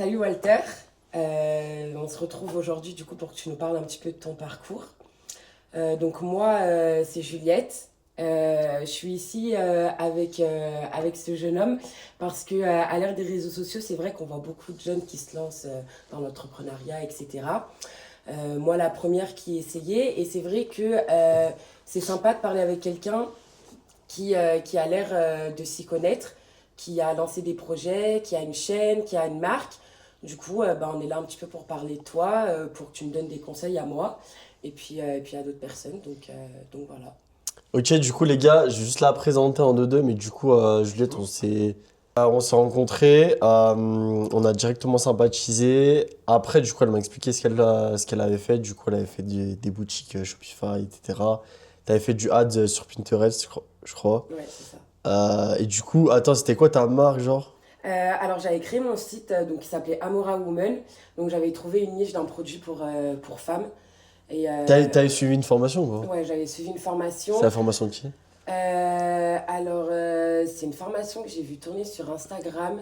Salut Walter. On se retrouve aujourd'hui du coup pour que tu nous parles un petit peu de ton parcours. Donc moi, c'est Juliette. Je suis ici avec ce jeune homme parce que à l'ère des réseaux sociaux, c'est vrai qu'on voit beaucoup de jeunes qui se lancent dans l'entrepreneuriat, etc. Moi, la première qui essayait, et c'est vrai que c'est sympa de parler avec quelqu'un qui a l'air de s'y connaître, qui a lancé des projets, qui a une chaîne, qui a une marque. Du coup, on est là un petit peu pour parler de toi, pour que tu me donnes des conseils à moi et puis à d'autres personnes. Donc voilà. Ok, du coup, les gars, j'ai juste la présenter en deux-deux, mais du coup, Juliette, on s'est rencontrés, on a directement sympathisé. Après, du coup, elle m'a expliqué ce qu'elle avait fait. Du coup, elle avait fait des boutiques Shopify, etc. T'avais fait du ads sur Pinterest, je crois. Ouais, c'est ça. Et du coup, attends, c'était quoi ta marque, genre? Alors j'avais créé mon site qui s'appelait Amora Woman. Donc j'avais trouvé une niche d'un produit pour femmes. Et T'avais suivi une formation, quoi? ouais, j'avais suivi une C'est formation. la formation de qui? C'est une formation que j'ai vue tourner sur Instagram.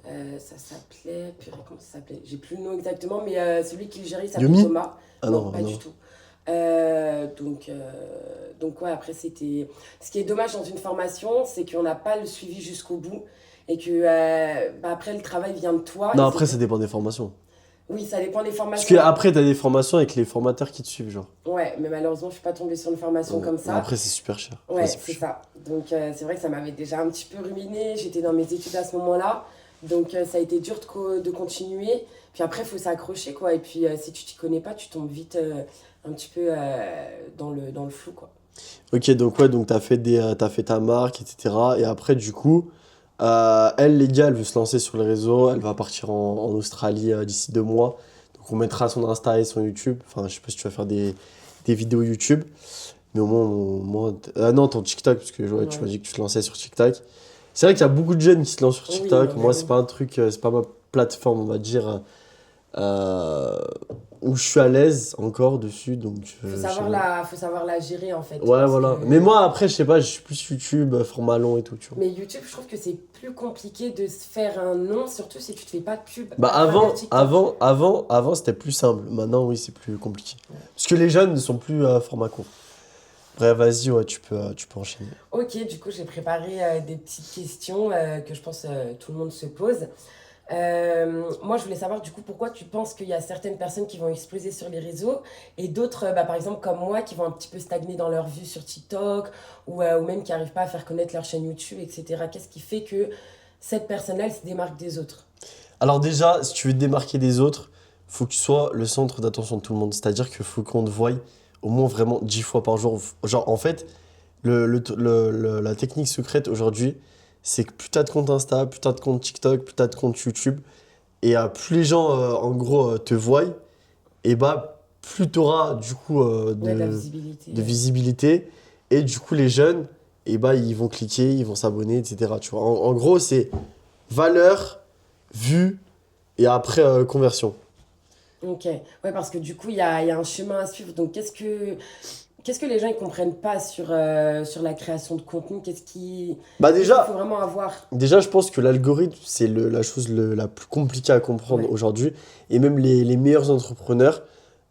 Ça s'appelait. Purée, comment ça s'appelait? J'ai plus le nom exactement, mais celui qui le gérait, il s'appelait Yumi? Thomas. Ah Non, non, ah pas du non. tout. Donc ouais, après, c'était. Ce qui est dommage dans une formation, c'est qu'on n'a pas le suivi jusqu'au bout. Et que après, le travail vient de toi. Non, Et après, c'est. ça dépend des formations. Oui, ça dépend des Parce que formations. après, t'as des formations avec les formateurs qui te suivent, genre. Ouais, mais malheureusement, je suis pas tombée sur une formation Ouais. comme Mais ça. après, c'est super cher. Enfin, Ouais, c'est plus c'est cher. ça. Donc c'est vrai que ça m'avait déjà un petit peu ruminé. J'étais dans mes études à ce moment-là. Donc ça a été dur de continuer. Puis après, il faut s'accrocher, quoi. Et puis si tu t'y connais pas, tu tombes vite un petit peu dans le flou, quoi. Ok, donc ouais, donc t'as fait ta marque, etc. Et après, du coup, elle, les gars, elle veut se lancer sur les réseaux. Elle va partir en Australie d'ici 2 mois. Donc on mettra son Insta et son YouTube. Enfin, je sais pas si tu vas faire des vidéos YouTube. Mais au moins, ah non, ton TikTok, parce que ouais, tu m'as Ouais. dit que tu te lançais sur TikTok. C'est vrai qu'il y a beaucoup de jeunes qui se lancent sur Oui, non, TikTok. mais Moi, oui. c'est pas un truc, c'est pas ma plateforme, on va dire, euh, où je suis à l'aise encore dessus. Donc, je sais pas. Faut savoir la gérer, en fait. Ouais, Parce voilà. Mais que. moi, après, je sais pas, je suis plus YouTube, format long et tout, tu vois. Mais YouTube, je trouve que c'est plus compliqué de se faire un nom, surtout si tu te fais pas de pub Bah à travers avant, TikTok. avant, avant, avant, c'était plus simple. Maintenant, oui, c'est plus compliqué. Parce que les jeunes ne sont plus format court. Bref, vas-y, ouais, tu peux enchaîner. Ok, du coup, j'ai préparé des petites questions que je pense tout le monde se pose. Moi, je voulais savoir du coup pourquoi tu penses qu'il y a certaines personnes qui vont exploser sur les réseaux et d'autres, par exemple comme moi, qui vont un petit peu stagner dans leur vue sur TikTok ou même qui n'arrivent pas à faire connaître leur chaîne YouTube, etc. Qu'est-ce qui fait que cette personne-là, elle se démarque des autres? Alors déjà, si tu veux te démarquer des autres, faut que tu sois le centre d'attention de tout le monde. C'est-à-dire qu'il faut qu'on te voie au moins vraiment 10 fois par jour. Genre, en fait, la technique secrète aujourd'hui, c'est que plus t'as de compte Insta, plus t'as de compte TikTok, plus t'as de compte YouTube, et plus les gens, en gros, te voient, et bah, plus t'auras, du coup, Ouais, de la de visibilité. visibilité, et du coup, les jeunes, et bah, ils vont cliquer, ils vont s'abonner, etc. Tu vois. En gros, c'est valeur, vue, et après, conversion. Ok, ouais, parce que du coup, il y a un chemin à suivre. Donc, qu'est-ce que les gens ne comprennent pas sur la création de contenu? Bah Qu'est-ce qu'il faut déjà, vraiment avoir? déjà, je pense que l'algorithme, c'est la chose la plus compliquée à comprendre Ouais, aujourd'hui. Et même les meilleurs entrepreneurs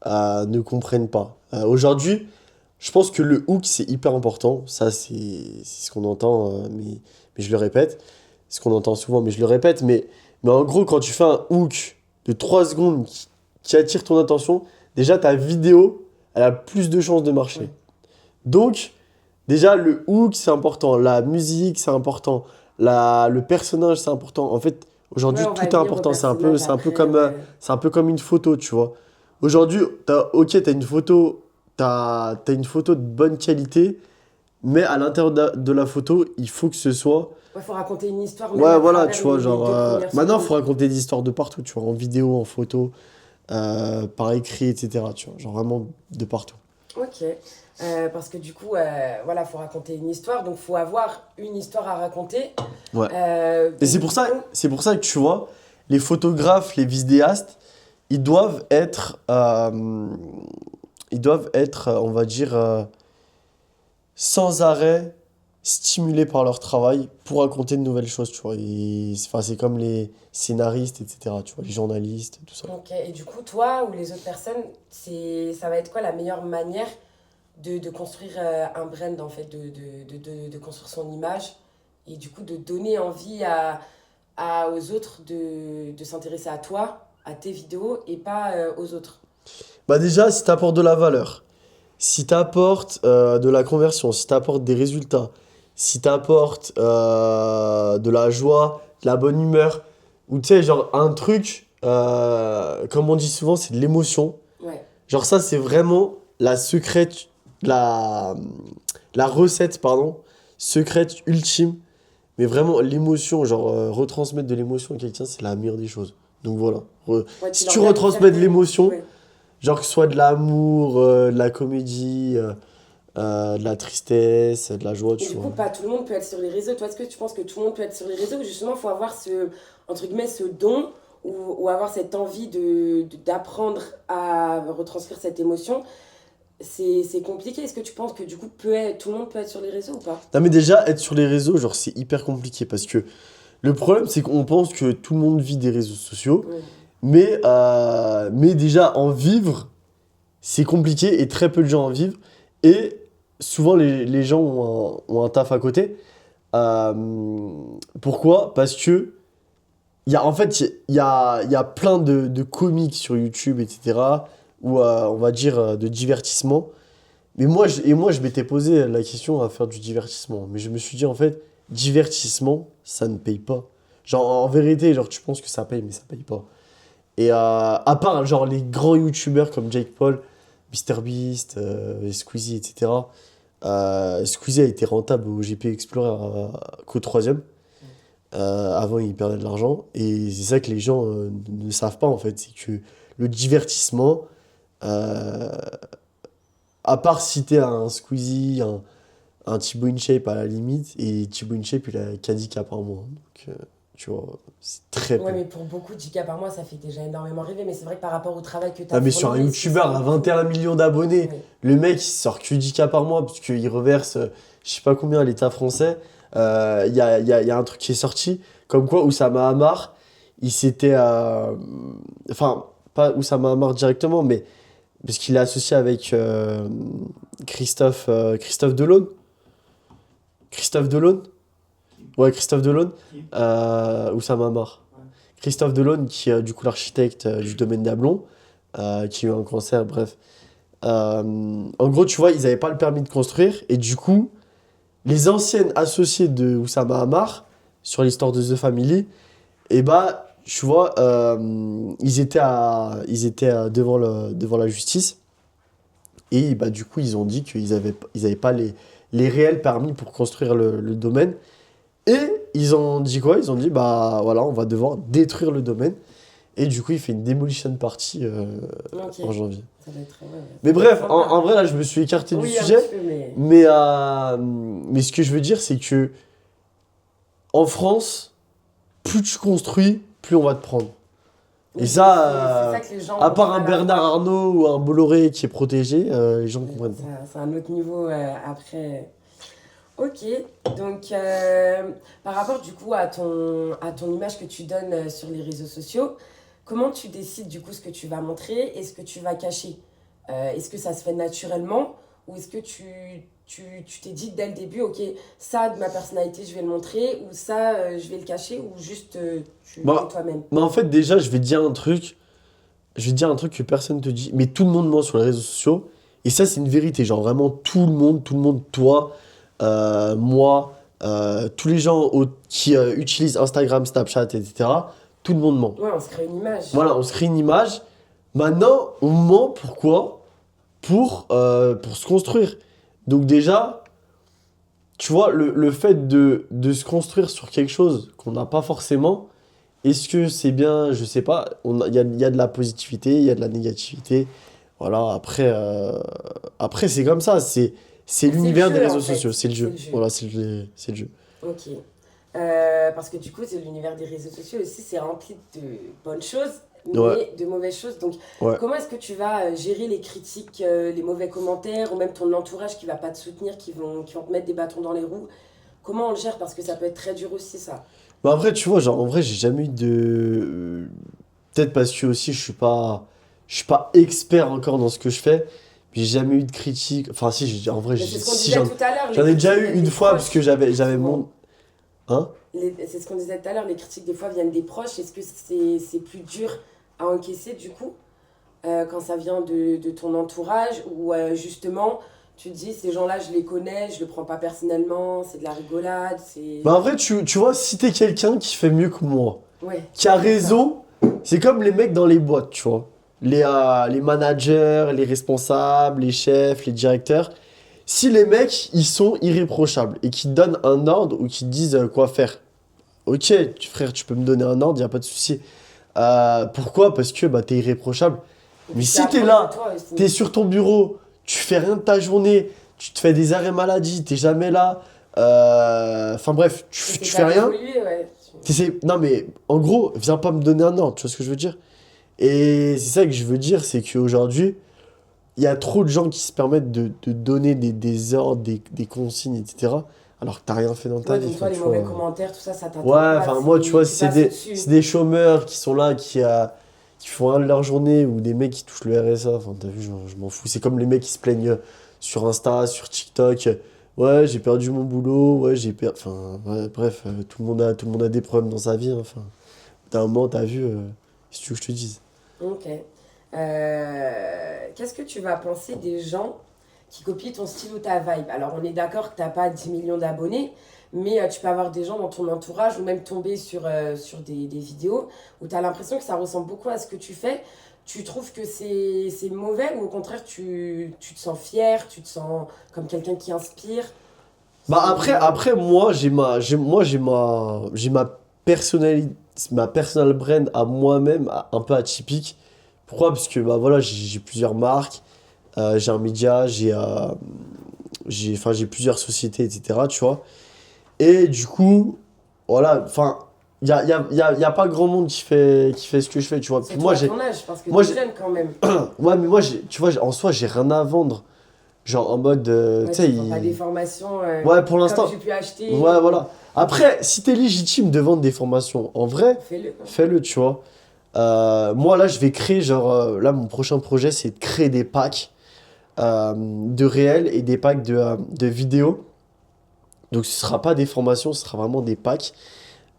ne comprennent pas. Aujourd'hui, je pense que le hook, c'est hyper important. Ça, c'est ce qu'on entend, mais je le répète. C'est ce qu'on entend souvent, mais je le répète. Mais en gros, quand tu fais un hook de 3 secondes qui attire ton attention, déjà, ta vidéo, elle a plus de chances de marcher. ouais. Donc, déjà, le hook, c'est important. La musique, c'est important. Le personnage, c'est important. En fait, Ouais, aujourd'hui, on va tout est venir au important. personnage après, ouais. C'est un peu comme une photo, tu vois. Aujourd'hui, ok, t'as une photo de bonne qualité, mais à l'intérieur de la photo, il faut que ce soit. Ouais, faut raconter une histoire même Ouais, à voilà, travers tu vois, les genre. deux premières Maintenant, il secondes. faut raconter des histoires de partout, tu vois, en vidéo, en photo, par écrit, etc. Tu vois, genre vraiment de partout. Ok. Parce que du coup, voilà, faut raconter une histoire, donc faut avoir une histoire à raconter. Ouais. Et Donc du coup, c'est pour ça que tu vois, les photographes, les vidéastes, ils doivent être, on va dire, sans arrêt. stimulés par leur travail pour raconter de nouvelles choses, tu vois. Enfin, c'est comme les scénaristes, etc., tu vois, les journalistes, tout ça. Ok, et du coup, toi ou les autres personnes, ça va être quoi la meilleure manière de construire un brand, en fait, de construire son image et du coup de donner envie aux autres de s'intéresser à toi, à tes vidéos et pas aux autres. Bah déjà, si tu apportes de la valeur, si tu apportes de la conversion, si tu apportes des résultats, si tu apportes de la joie, de la bonne humeur, ou tu sais, genre un truc, comme on dit souvent, c'est de l'émotion. Ouais, Genre ça, c'est vraiment la secrète, la, la recette, pardon, secrète ultime. Mais vraiment, l'émotion, genre retransmettre de l'émotion à quelqu'un, c'est la meilleure des choses. Donc voilà. ouais, tu Si leur tu donnes une retransmets de certaine... l'émotion, Ouais. genre que ce soit de l'amour, de la comédie, de la tristesse, de la joie, Et tu du vois. coup, pas tout le monde peut être sur les réseaux. Toi, est-ce que tu penses que tout le monde peut être sur les réseaux ou justement, il faut avoir entre guillemets, ce don ou avoir cette envie d'apprendre à retranscrire cette émotion? C'est compliqué. Est-ce que tu penses que du coup, tout le monde peut être sur les réseaux ou pas? Non mais déjà, être sur les réseaux, genre c'est hyper compliqué parce que le problème c'est qu'on pense que tout le monde vit des réseaux sociaux, Ouais. mais déjà en vivre, c'est compliqué et très peu de gens en vivent. Et souvent les gens ont un taf à côté. Euh, Pourquoi? Parce que en fait, il y a plein de comiques sur YouTube, etc. Ou on va dire de divertissement. Mais moi, je m'étais posé la question à faire du divertissement. Mais je me suis dit, en fait, divertissement, ça ne paye pas. Genre, en vérité, genre, tu penses que ça paye, mais ça paye pas. Et à part, genre, les grands YouTubeurs comme Jake Paul, MrBeast, Squeezie, etc. Squeezie a été rentable au GP Explorer qu'au troisième. Avant, il perdait de l'argent. Et c'est ça que les gens ne savent pas, en fait. C'est que le divertissement, euh, à part citer un Squeezie, un Thibaut InShape à la limite, et Thibaut InShape, il a 10K par mois. Donc, tu vois, c'est très Ouais, peu. mais pour beaucoup, 10K par mois, ça fait déjà énormément rêver. Mais c'est vrai que par rapport au travail que tu Ah, as mais sur un fourni, est-ce que YouTuber ça à vaut le coup? 21 millions d'abonnés, Ouais. le mec, il sort que 10K par mois, parce qu'il reverse, je sais pas combien à l'État français. Il y a un truc qui est sorti, comme quoi Oussama Hamar, il s'était. Enfin, pas Oussama Hamar directement, mais parce qu'il est associé avec Christophe Delaune. Christophe Delaune? Ouais, Christophe Delaune. Oussama Hamar. Christophe Delaune, qui est du coup l'architecte du domaine d'Ablon, qui a eu un cancer, bref. En gros, tu vois, ils n'avaient pas le permis de construire, et du coup, les anciennes associées de Oussama Hamar, sur l'histoire de The Family, et bah, tu vois, ils étaient devant la justice, et bah, du coup, ils ont dit ils avaient pas les réels permis pour construire le domaine. Et ils ont dit quoi? Ils ont dit, bah voilà, on va devoir détruire le domaine. Et du coup, il fait une demolition party Ok, en janvier. ça va être, ouais, ouais, Mais ça va être bref, sympa. en vrai, là, je me suis écarté du Oui, un sujet. petit peu, mais. Mais ce que je veux dire, c'est que en France, plus tu construis, plus on va te prendre. Et Oui, ça, c'est ça que les gens à ont du part un mal à Bernard voir. Arnault ou un Bolloré qui est protégé, les gens ne comprennent pas. C'est un autre niveau après. Ok, donc par rapport du coup à ton image que tu donnes sur les réseaux sociaux, comment tu décides du coup ce que tu vas montrer et ce que tu vas cacher? Est-ce que ça se fait naturellement ou est-ce que tu t'es dit dès le début, ok, ça de ma personnalité je vais le montrer ou ça je vais le cacher ou juste tu es Bah, toi-même? en fait, déjà, je vais te dire un truc. Je vais te dire un truc que personne te dit, mais tout le monde ment sur les réseaux sociaux. Et ça, c'est une vérité. Genre, vraiment, tout le monde, toi, moi, tous les gens qui utilisent Instagram, Snapchat, etc., tout le monde ment. Ouais, on se crée une image. Voilà, on se crée une image. Maintenant, on ment pourquoi? Pour se construire. Donc, déjà, tu vois, le fait de se construire sur quelque chose qu'on n'a pas forcément, est-ce que c'est bien? Je sais pas. Il y a de la positivité, il y a de la négativité. Voilà, après c'est comme ça. C'est C'est le l'univers des jeu en réseaux fait, sociaux, c'est le c'est jeu. le jeu. Voilà, c'est le jeu. Ok. Parce que du coup, c'est l'univers des réseaux sociaux aussi, c'est rempli de bonnes choses, Ouais, mais de mauvaises choses. Donc, ouais. comment est-ce que tu vas gérer les critiques, les mauvais commentaires, ou même ton entourage qui va pas te soutenir, qui vont te mettre des bâtons dans les roues? comment on le gère? Parce que ça peut être très dur aussi, ça. Mais après, tu vois, genre, en vrai, j'ai jamais eu de. Peut-être parce que aussi, je suis pas expert encore dans ce que je fais. Puis j'ai jamais eu de critique. Enfin, si, en vrai, Mais c'est ce qu'on si, disait tout à l'heure, les j'en ai déjà critiques eu viennent une des fois, parce que proches, j'avais souvent. mon. Hein? C'est ce qu'on disait tout à l'heure, les critiques des fois viennent des proches. Est-ce que c'est plus dur à encaisser du coup quand ça vient de ton entourage ou justement tu te dis ces gens-là je les connais, je le prends pas personnellement, c'est de la rigolade, c'est... Bah, en vrai, tu vois, si t'es quelqu'un qui fait mieux que moi, Ouais, qui a c'est ça. raison, c'est comme les mecs dans les boîtes, tu vois. Les managers, les responsables, les chefs, les directeurs. Si les mecs, ils sont irréprochables et qu'ils te donnent un ordre ou qu'ils te disent quoi faire, ok, frère, tu peux me donner un ordre, y a pas de souci. Pourquoi? Parce que bah, t'es irréprochable. Et Mais puis tu peux si t'es apprendre de là, toi aussi. t'es sur ton bureau, tu fais rien de ta journée, tu te fais des arrêts maladie, t'es jamais là. Enfin bref, T'essaies tu pas fais rien. d'évoluer, ouais. Non mais en gros, viens pas me donner un ordre, tu vois ce que je veux dire? Et c'est ça que je veux dire, c'est qu'aujourd'hui, il y a trop de gens qui se permettent de donner des ordres, des consignes, etc. Alors que t'as rien fait dans ta Ouais, vie, donc toi enfin, les tu mauvais vois. commentaires, tout ça, ça t'atteint Ouais, pas, enfin moi, tu vois, tu passes c'est au-dessus. des chômeurs qui sont là, qui font rien de leur journée, ou des mecs qui touchent le RSA, enfin t'as vu, genre, je m'en fous. C'est comme les mecs qui se plaignent sur Insta, sur TikTok. Ouais, j'ai perdu mon boulot, ouais, j'ai perdu... Enfin, ouais, bref, tout le monde a des problèmes dans sa vie, hein, enfin. D'un moment, t'as vu, si tu veux que je te dise. Ok. Qu'est-ce que tu vas penser des gens qui copient ton style ou ta vibe? Alors, on est d'accord que tu n'as pas 10 millions d'abonnés, mais tu peux avoir des gens dans ton entourage ou même tomber sur des vidéos où tu as l'impression que ça ressemble beaucoup à ce que tu fais. Tu trouves que c'est mauvais ou au contraire tu te sens fier, tu te sens comme quelqu'un qui inspire? Bah C'est... après moi, j'ai ma personnalité, ma personal brand à moi-même, un peu atypique. Pourquoi? Parce que bah voilà, j'ai plusieurs marques, j'ai un média, enfin, j'ai plusieurs sociétés, etc. Tu vois. Et du coup, voilà, enfin, y a pas grand monde qui fait ce que je fais, tu vois. Puis Surtout à ton âge, parce que moi, tu es j'ai, jeune quand même. ouais, mais moi, tu vois, en soi, j'ai rien à vendre. Genre en mode, tu Ouais, sais, tu vends pas des formations ouais, pour comme l'instant, j'ai pu acheter. ouais, voilà. Après, si t'es légitime de vendre des formations, en vrai, Fais-le. fais-le, tu vois. Moi, là, je vais créer, genre, là, mon prochain projet, c'est de créer des packs de réels et des packs de vidéos. Donc, ce sera pas des formations, ce sera vraiment des packs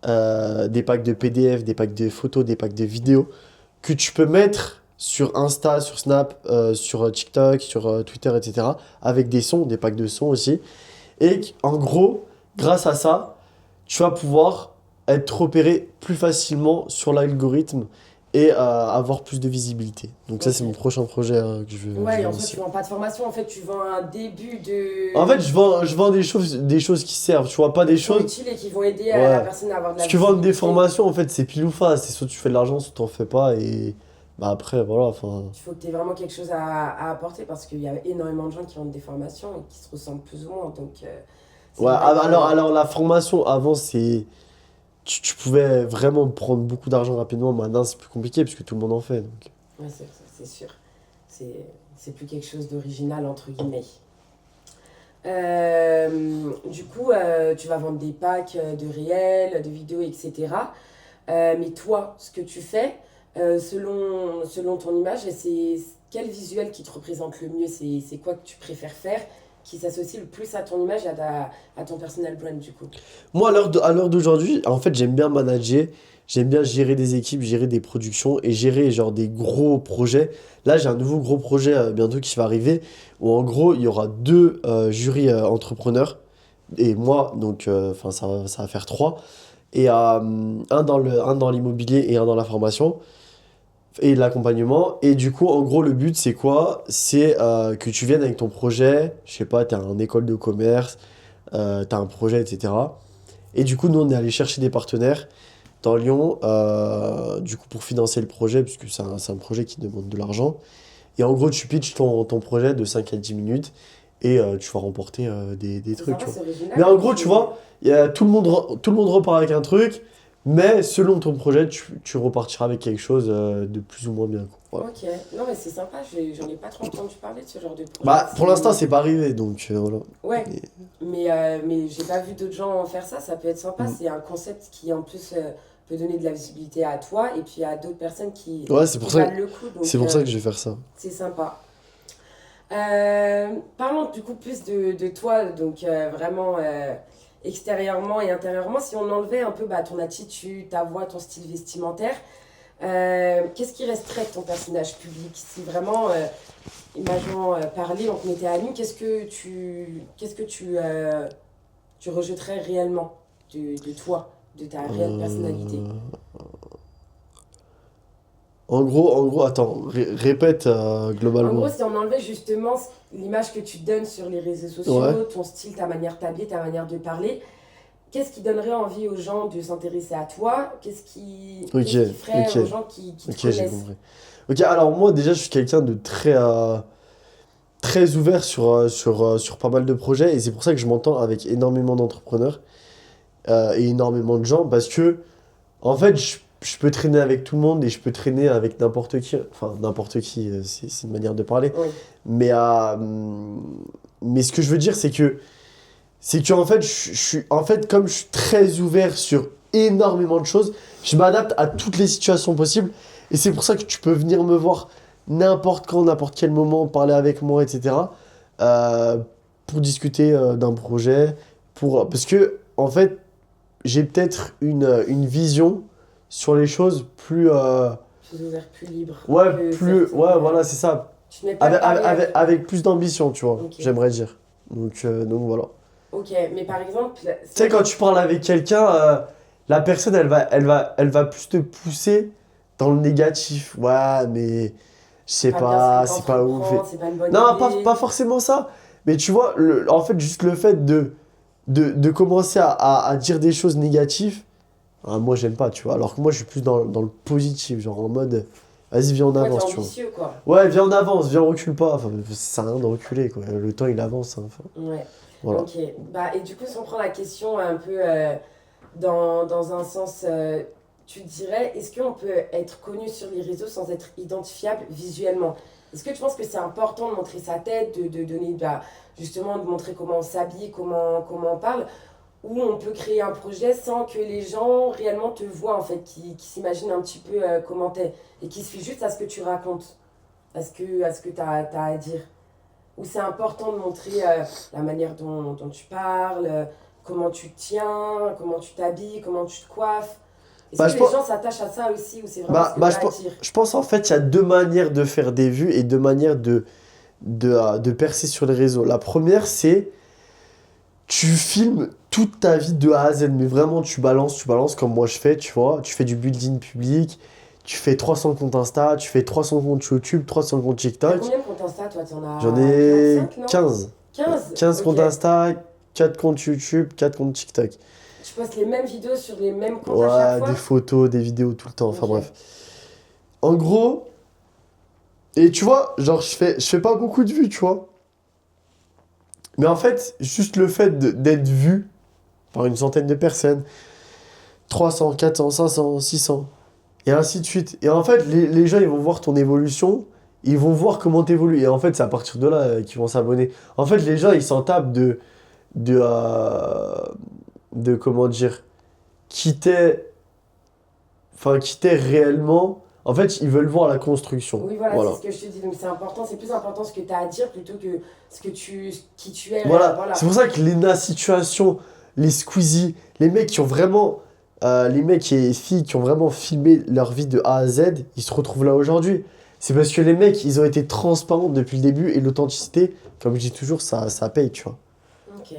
de PDF, des packs de photos, des packs de vidéos que tu peux mettre sur Insta, sur Snap, sur TikTok, sur Twitter, etc. Avec des sons, des packs de sons aussi. Et en gros, grâce à ça, tu vas pouvoir être repéré plus facilement sur l'algorithme et avoir plus de visibilité. Donc ça, c'est mon Ok. prochain projet que je Ouais, veux en fait, tu lancer. vends pas de formation, en fait, tu vends un début En fait, de... je vends des choses qui servent, tu vois, pas mais des qui sont choses... utiles et qui vont aider la Ouais. personne à avoir de la Parce que vendre des visibilité. formations, en fait, c'est pile ou face. C'est soit tu fais de l'argent, soit t'en fais pas. Et bah après, voilà, enfin... Il faut que tu aies vraiment quelque chose à apporter parce qu'il y a énormément de gens qui vendent des formations et qui se ressemblent plus ou moins. Donc, c'est Ouais, vrai que... alors la formation, avant, c'est... Tu pouvais vraiment prendre beaucoup d'argent rapidement. Maintenant, c'est plus compliqué parce que tout le monde en fait. Donc. Ouais, c'est sûr. C'est plus quelque chose d'original, entre guillemets. Du coup, tu vas vendre des packs de réels, de vidéos, etc. Mais toi, ce que tu fais, selon ton image, c'est quel visuel qui te représente le mieux? C'est quoi que tu préfères faire qui s'associe le plus à ton image et à ton personal brand, du coup? Moi, à l'heure d'aujourd'hui, en fait, j'aime bien manager. J'aime bien gérer des équipes, gérer des productions et gérer genre des gros projets. Là, j'ai un nouveau gros projet bientôt qui va arriver où en gros, il y aura deux jurys entrepreneurs et moi, donc enfin ça va faire trois. Et un dans l'immobilier et un dans la formation et l'accompagnement. Et du coup, en gros, le but, c'est quoi? C'est que tu viennes avec ton projet, je sais pas, tu as une école de commerce, tu as un projet, etc. Et du coup, nous, on est allé chercher des partenaires dans Lyon, du coup, pour financer le projet, puisque c'est un projet qui demande de l'argent. Et en gros, tu pitches ton projet de 5 à 10 minutes et tu vas remporter des C'est trucs, sympa, tu vois. c'est original. Mais en Hein, gros, tu vois, il y a, tout le monde repart avec un truc. Mais selon ton projet, tu repartiras avec quelque chose de plus ou moins bien, quoi. Voilà. Ok, non mais c'est sympa, j'en ai pas trop entendu parler de ce genre de projet. Bah, pour l'instant, c'est pas arrivé, donc voilà. Ouais, Mais- mais j'ai pas vu d'autres gens faire ça, ça peut être sympa. Mm. C'est un concept qui en plus peut donner de la visibilité à toi et puis à d'autres personnes Ouais, c'est pour qui ça, valent le coup, c'est donc pour ça que je vais faire ça. c'est sympa. Parlons du coup plus de toi, donc vraiment extérieurement et intérieurement. Si on enlevait un peu bah, ton attitude, ta voix, ton style vestimentaire, qu'est-ce qui resterait de ton personnage public? Si vraiment, imaginons parler, on te mettait à nu, qu'est-ce que tu rejetterais réellement de toi, de ta réelle personnalité? En gros, attends, répète En globalement. gros, si on enlevait justement l'image que tu donnes sur les réseaux Ouais, sociaux, ton style, ta manière de t'habiller, ta manière de parler, qu'est-ce qui donnerait envie aux gens de s'intéresser à toi? ok, Qu'est-ce qui ferait ok, aux gens qui te ok, j'ai connaissent? compris. Ok, alors moi, déjà, je suis quelqu'un de très ouvert sur pas mal de projets, et c'est pour ça que je m'entends avec énormément d'entrepreneurs et énormément de gens, parce que, en fait, je peux traîner avec tout le monde et je peux traîner avec n'importe qui. Enfin, n'importe qui, c'est une manière de parler. Oui, Mais, mais ce que je veux dire, c'est que en fait, en fait, comme je suis très ouvert sur énormément de choses, je m'adapte à toutes les situations possibles. Et c'est pour ça que tu peux venir me voir n'importe quand, n'importe quel moment, parler avec moi, etc. euh, pour discuter d'un projet. Parce que, en fait, j'ai peut-être une vision sur les choses plus. plus ouvert, plus libre Ouais, que plus. certains. Ouais, voilà, c'est ça. Tu te mets pas de barrière. Avec plus d'ambition, tu vois, Ok. j'aimerais dire. Donc voilà. Ok, mais par exemple, Tu sais, quand tu parles avec quelqu'un, la personne, elle va plus te pousser dans le négatif. Ouais, mais je sais pas bien ce pas, que c'est pas ouf. t'entreprends, c'est pas une bonne Non, idée. pas forcément ça. Mais tu vois, en fait, juste le fait de commencer à dire des choses négatives, moi, j'aime pas, tu vois. Alors que moi, je suis plus dans le positif, genre en mode, vas-y, viens en Ouais, t'es avance, tu vois. ambitieux, quoi. Ouais, viens en avance, viens, recule pas. Enfin, ça sert à rien de reculer, quoi. Le temps, il avance, hein. Enfin, Ouais. voilà. Ok. Bah, et du coup, si on prend la question un peu dans un sens, tu te dirais, est-ce qu'on peut être connu sur les réseaux sans être identifiable visuellement? Est-ce que tu penses que c'est important de montrer sa tête, de donner, bah, justement, de montrer comment on s'habille, comment on parle, ou on peut créer un projet sans que les gens réellement te voient, en fait, qui s'imaginent un petit peu comment t'es, et qui se fient juste à ce que tu racontes, à ce que t'as à dire? Où c'est important de montrer la manière dont tu parles, comment tu te tiens, comment tu t'habilles, comment tu te coiffes. Est-ce Bah, que je les pense, gens s'attachent à ça aussi ou c'est vraiment ce que tu je as à pense, dire? je pense en fait, il y a deux manières de faire des vues et deux manières de percer sur les réseaux. La première, c'est tu filmes toute ta vie de A à Z, mais vraiment tu balances comme moi je fais, tu vois. Tu fais du building public, tu fais 300 comptes Insta, tu fais 300 comptes YouTube, 300 comptes T'as TikTok. combien de comptes Insta, toi? T'en J'en as ai 45, non? 15. 15? 15 Ok. comptes Insta, 4 comptes YouTube, 4 comptes TikTok. Tu postes les mêmes vidéos sur les mêmes comptes à chaque Ouais, des fois? photos, des vidéos tout le temps, enfin Ok. bref. En gros, et tu vois, genre je fais pas beaucoup de vues, tu vois. Mais en fait, juste le fait d'être vu par une centaine de personnes, 300, 400, 500, 600, et ainsi de suite. Et en fait, les gens, ils vont voir ton évolution, ils vont voir comment t'évolues. Et en fait, c'est à partir de là qu'ils vont s'abonner. En fait, les gens, ils s'en tapent de, euh, de comment dire, quitter, quitter réellement. En fait, ils veulent voir la construction. Oui, voilà, c'est Voilà. ce que je te dis. Donc c'est important, c'est plus important ce que tu as à dire plutôt que qui tu es. Voilà. C'est Voilà. pour ça que les Situation, les Squeezie, les mecs qui ont vraiment. Les mecs et les filles qui ont vraiment filmé leur vie de A à Z, ils se retrouvent là aujourd'hui. C'est parce que les mecs, ils ont été transparents depuis le début et l'authenticité, comme je dis toujours, ça paye, tu vois. Ok.